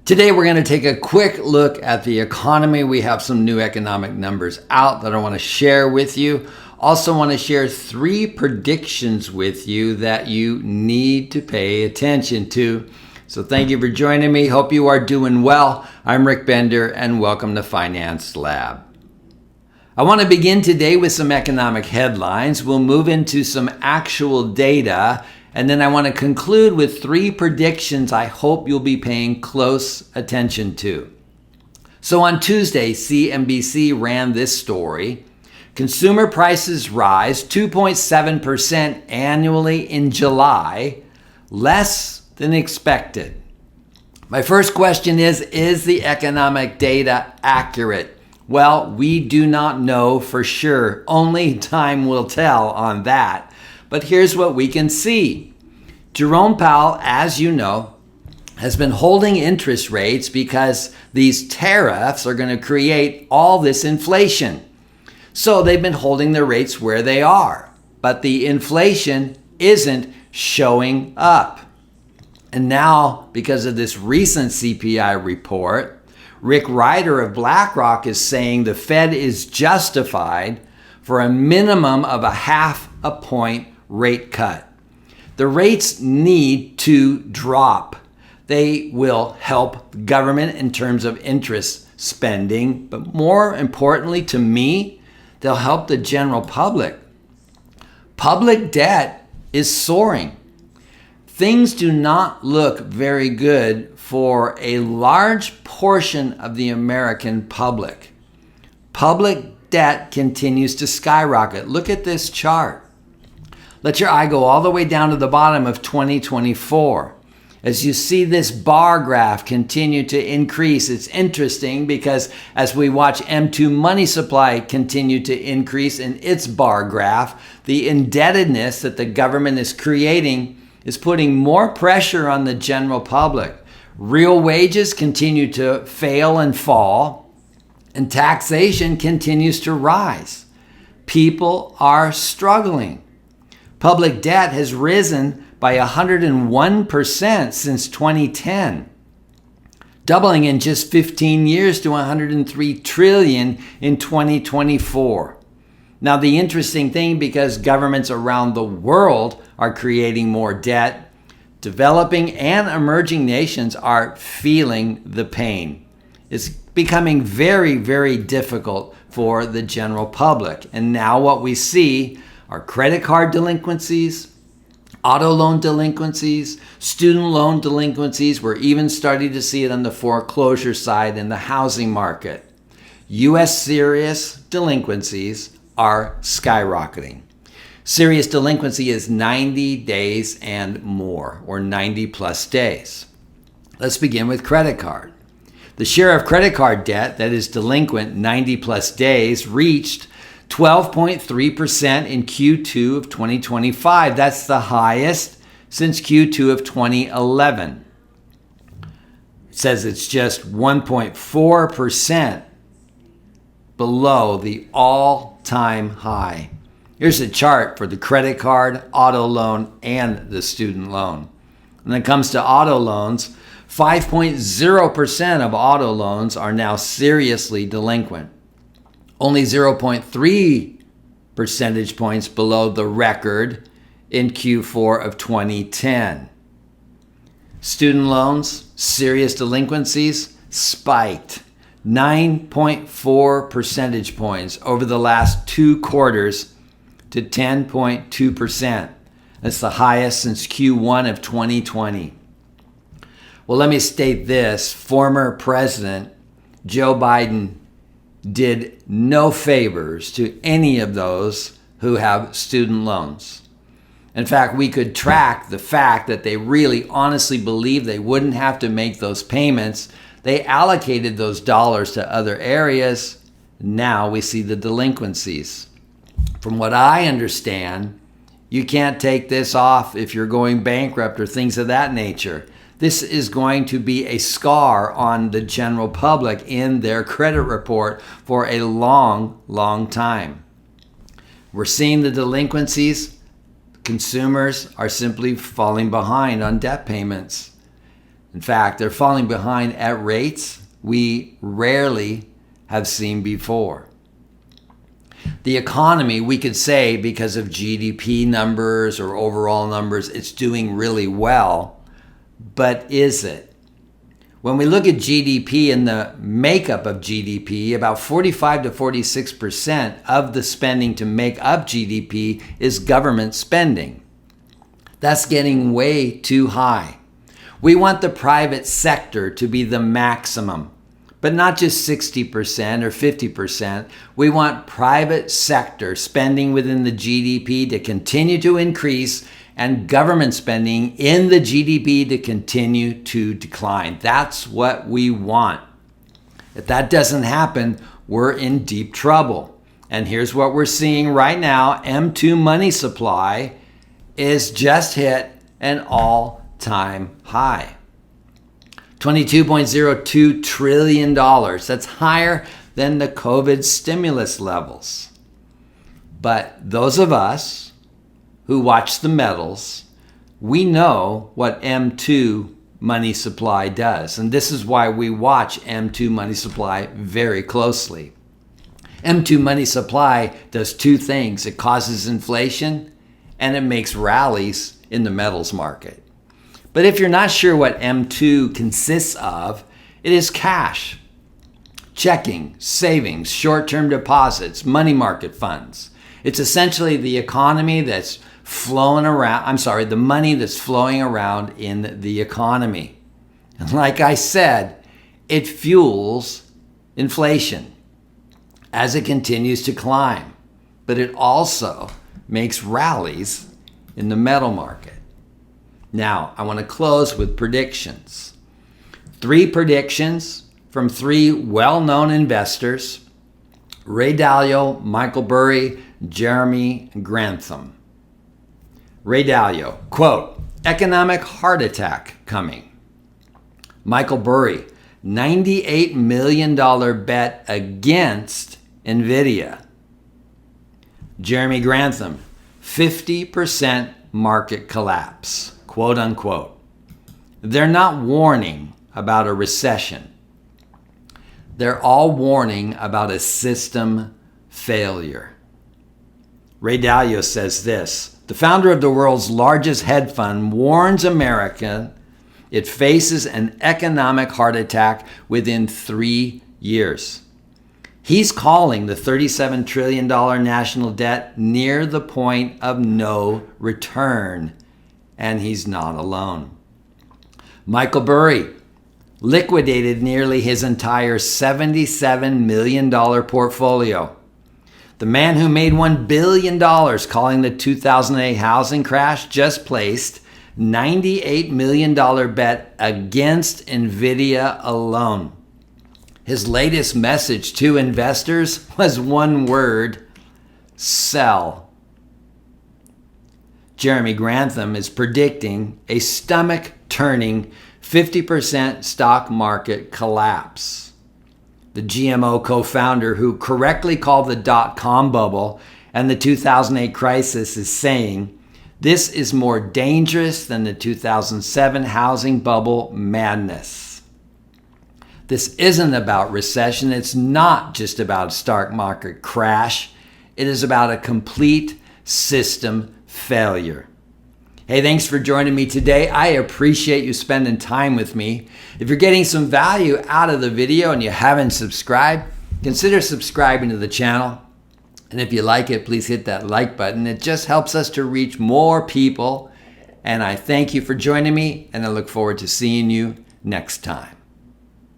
Today, we're going to take a quick look at the economy. We have some new economic numbers out that I want to share with you. Also want to share 3 predictions with you that you need to pay attention to. So thank you for joining me. Hope you are doing well. I'm Ric Bender and welcome to Finance Lab. I want to begin today with some economic headlines. We'll move into some actual data. And then I want to conclude with 3 predictions I hope you'll be paying close attention to. So on Tuesday, CNBC ran this story. Consumer prices rise 2.7% annually in July, less than expected. My first question is the economic data accurate? Well, we do not know for sure. Only time will tell on that. But here's what we can see. Jerome Powell, as you know, has been holding interest rates because these tariffs are going to create all this inflation. So they've been holding their rates where they are. But the inflation isn't showing up. And now, because of this recent CPI report, Rick Ryder of BlackRock is saying the Fed is justified for a minimum of a 0.5 point rate cut. The rates need to drop. They will help the government in terms of interest spending, but more importantly to me, they'll help the general public. Public debt is soaring. Things do not look very good for a large portion of the American public. Public debt continues to skyrocket. Look at this chart. Let your eye go all the way down to the bottom of 2024. As you see this bar graph continue to increase, it's interesting because as we watch M2 money supply continue to increase in its bar graph, the indebtedness that the government is creating is putting more pressure on the general public. Real wages continue to fail and fall, and taxation continues to rise. People are struggling. Public debt has risen by 101% since 2010, doubling in just 15 years to 103 trillion in 2024. Now, the interesting thing, because governments around the world are creating more debt, developing and emerging nations are feeling the pain. It's becoming very, very difficult for the general public. And now what we see are credit card delinquencies, auto loan delinquencies, student loan delinquencies. We're even starting to see it on the foreclosure side in the housing market. U.S. serious delinquencies are skyrocketing. Serious delinquency is 90 days and more, or 90 plus days. Let's begin with credit card. The share of credit card debt that is delinquent 90 plus days reached 12.3% in Q2 of 2025. That's the highest since Q2 of 2011. It says it's just 1.4% below the all-time high. Here's a chart for the credit card, auto loan, and the student loan. When it comes to auto loans, 5.0% of auto loans are now seriously delinquent. Only 0.3 percentage points below the record in Q4 of 2010. Student loans, serious delinquencies spiked 9.4 percentage points over the last 2 quarters to 10.2%. That's the highest since Q1 of 2020. Well, let me state this. Former President Joe Biden did no favors to any of those who have student loans. In fact, we could track the fact that they really honestly believed they wouldn't have to make those payments. They allocated those dollars to other areas. Now we see the delinquencies. From what I understand, you can't take this off if you're going bankrupt or things of that nature. This is going to be a scar on the general public in their credit report for a long, long time. We're seeing the delinquencies. Consumers are simply falling behind on debt payments. In fact, they're falling behind at rates we rarely have seen before. The economy, we could say, because of GDP numbers or overall numbers, it's doing really well. But is it? When we look at GDP and the makeup of GDP, about 45 to 46% of the spending to make up GDP is government spending. That's getting way too high. We want the private sector to be the maximum, but not just 60% or 50%. We want private sector spending within the GDP to continue to increase and government spending in the GDP to continue to decline. That's what we want. If that doesn't happen, we're in deep trouble. And here's what we're seeing right now. M2 money supply is just hit an all-time high. $22.02 trillion. That's higher than the COVID stimulus levels. But those of us who watch the metals, we know what M2 money supply does. And this is why we watch M2 money supply very closely. M2 money supply does two things. It causes inflation and it makes rallies in the metals market. But if you're not sure what M2 consists of, it is cash, checking, savings, short-term deposits, money market funds. It's essentially the economy that's flowing around, the money that's flowing around in the economy. And like I said, it fuels inflation as it continues to climb. But it also makes rallies in the metal market. Now, I want to close with predictions. 3 predictions from 3 well-known investors: Ray Dalio, Michael Burry, Jeremy Grantham. Ray Dalio, quote, economic heart attack coming. Michael Burry, $98 million bet against NVIDIA. Jeremy Grantham, 50% market collapse, quote unquote. They're not warning about a recession. They're all warning about a system failure. Ray Dalio says this: the founder of the world's largest hedge fund warns America it faces an economic heart attack within 3 years. He's calling the $37 trillion national debt near the point of no return, and he's not alone. Michael Burry liquidated nearly his entire $77 million portfolio. The man who made $1 billion calling the 2008 housing crash just placed $98 million bet against NVIDIA alone. His latest message to investors was one word: sell. Jeremy Grantham is predicting a stomach-turning 50% stock market collapse. The GMO co-founder who correctly called the dot-com bubble and the 2008 crisis is saying this is more dangerous than the 2007 housing bubble madness. This isn't about recession. It's not just about a stock market crash. It is about a complete system failure. Hey, thanks for joining me today. I appreciate you spending time with me. If you're getting some value out of the video and you haven't subscribed, consider subscribing to the channel. And if you like it, please hit that like button. It just helps us to reach more people. And I thank you for joining me, and I look forward to seeing you next time.